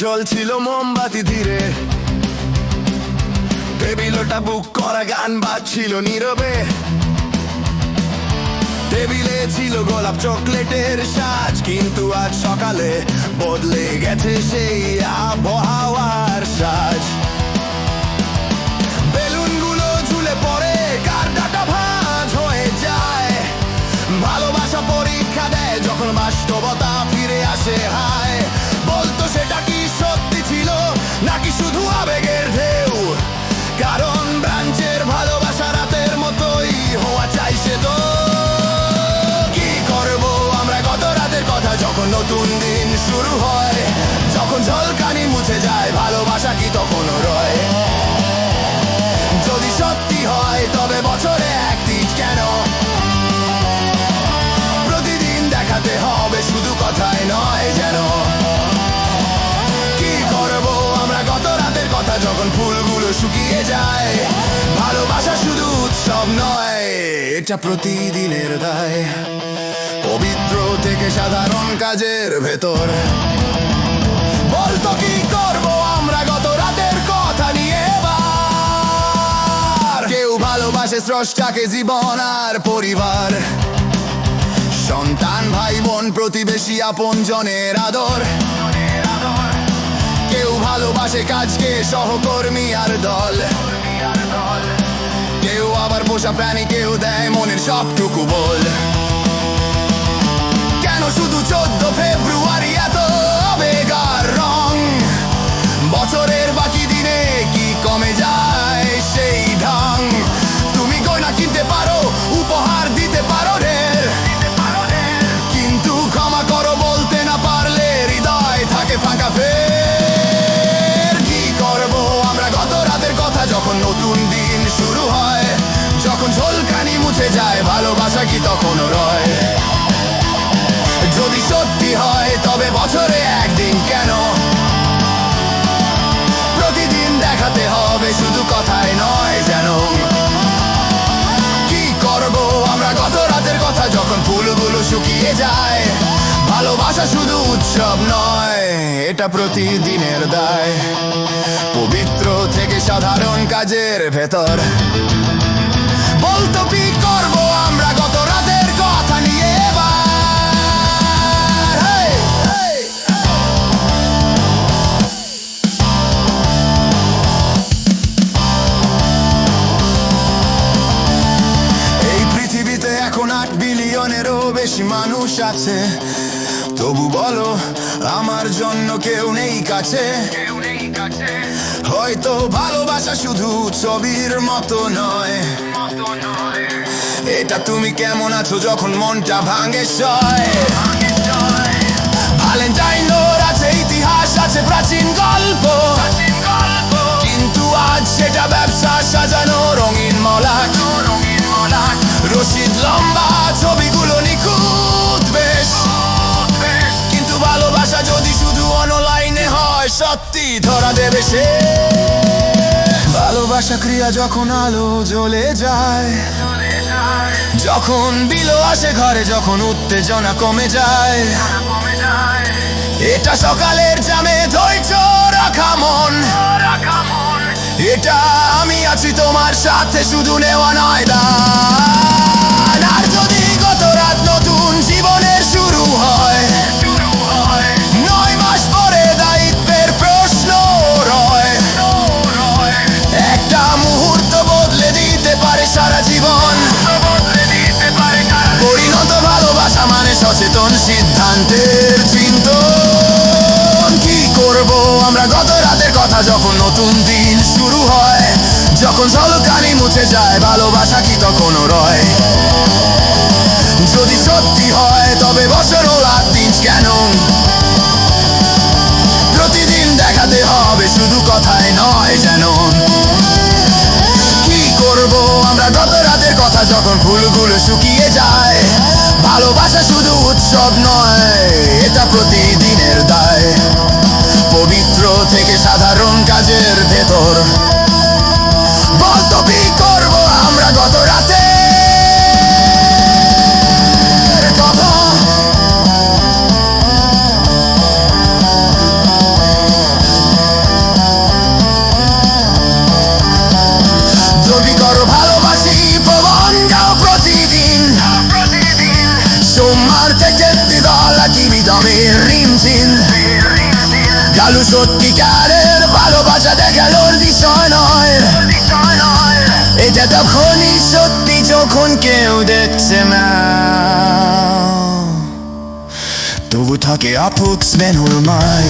জ্বলছিল মোমবাতি ধীরে, টেবিলটা বুক করা গান বাজছিল নীরবে। টেবিলে ছিল গোলাপ চকলেটের সাজ, কিন্তু আজ সকালে বদলে গেছে সেই আবহাওয়ার সাজ। বেলুনগুলো ঝুলে পড়ে, কার্ডটা ভাঁজ হয়ে যায়। ভালোবাসা পরীক্ষা দেয় যখন বাস্তবতা ফিরে আসে। হায়, বলতো সেটা কি সত্যি ছিল নাকি শুধু আবেগের ঢেউ? কারণ ব্রাঞ্চের ভালোবাসা রাতের মতোই হওয়া চাইছে। তো কি করবো আমরা গত রাতের কথা যখন নতুন দিন শুরু হয়, যখন ঝলকানি মুছে যায়, ভালোবাসা কি তখনও রয়? যদি সত্যি হয় তবে বছরে একদিন কেন? প্রতিদিন দেখাতে হবে, শুধু কথায় নয় যেন। কি করবো আমরা গত রাতের কথা যখন ফুলগুলো শুকিয়ে যায়? ভালোবাসা শুধু উৎসব নয়, এটা প্রতিদিনের দায়। পবিত্র থেকে সাধারণ কাজের ভেতর বলতো কি করবো আমরা গত রাতের কথা নিয়ে এবার? কেউ ভালোবাসে স্রষ্টাকে, জীবন আর পরিবার, সন্তান, ভাই বোন, প্রতিবেশী, আপন জনের আদর। কেউ ভালোবাসে কাজকে, সহকর্মী আর দল। কেউ আবার পোষা প্রাণী, কেউ দেয় মনের সবটুকু বল। কেন শুধু 14 ফেব্রুয়ারি এত আবেগ আর রং? বছরের বাকি দিনে কি কমে যায় সেই ঢং? তুমি গয়না কিনতে পারো, উপহার দিতে পারো ঢের, কিন্তু ক্ষমা করো বলতে না পারলে হৃদয় থাকে ফাঁকা ফের। কি করবো আমরা গত রাতের কথা যখন নতুন দিন শুরু হয়, যখন ঝলকানি মুছে যায়, ভালোবাসা কি তখনও রয়? যদি সত্যি হয় তবে বছরে একদিন কেন? প্রতিদিন দেখাতে হবে, শুধু কথায় নয় যেন। কি করবো আমরা গত রাতের কথা যখন ফুলগুলো শুকিয়ে যায়? ভালোবাসা শুধু উৎসব নয়, এটা প্রতিদিনের দায়। পবিত্র থেকে সাধারণ কাজের ভেতর বলতো কি করবো আমরা গত রাতের কথা নিয়ে এবার? এই পৃথিবীতে এখন 8 বিলিয়নেরও বেশি মানুষ আছে, তবু বলো আমার জন্য কেউ নেই কাছে। হয়তো ভালোবাসা শুধু ছবির মতো নয়, এটা তুমি কেমন আছো যখন মনটা ভাঙে সয়। ভ্যালেন্টাইন আছে, ইতিহাস আছে, প্রাচীন গল্প, কিন্তু আজ সেটা ব্যবসা সাজানো রঙিন মলাট। রশিদ লম্বা, ছবিগুলো নিখুঁত বেশ, কিন্তু ভালোবাসা যদি শুধু অনলাইনে হয়, সত্যি ধরা দেবে সে। ভালোবাসা ক্রিয়া যখন আলো জ্বলে যায়, যখন বিলো আসে ঘরে, যখন উত্তেজনা কমে যায়। এটা সকালের জামে ধৈর্য রাখা মন, এটা আমি আছি তোমার সাথে, শুধু নেওয়া নয় দান। আর যদি গত রাত নতুন জীবনের শুরু হয়, 9 মাস পরে দায়িত্বের প্রশ্ন রয়। একটা মুহূর্ত বদলে দিতে পারে সারা জীবন। পরিণত ভালোবাসা মানে সচেতন সিদ্ধান্তের চিন্তন। কি করবো আমরা গত রাতের কথা যখন নতুন দিন শুরু হয়, যখন ঝলকানি মুছে যায়, ভালোবাসা কি তখনও রয়? যদি সত্যি হয় তবে বছরও 8 দিন কেন? প্রতিদিন দেখাতে হবে, শুধু কথায় নয় যেন। কি করবো আমরা গত রাতের কথা যখন ফুলগুলো শুকিয়ে যায়? ভালোবাসা শুধু উৎসব নয়, এটা প্রতিদিনের দায়। পবিত্র থেকে সাধারণ কাজের ভেতর বলতো কি করবো আমরা গত রাতে কথা। আমার থেকে বিদলা চিনি দমে রিমঝিম কালু সত্যিকারের ভালোবাসা দেখানোর বিষয় নয় এটা তখনই সত্যি যখন কেউ দেখছে না তবু থাকে আপুক্স Ben Hurmay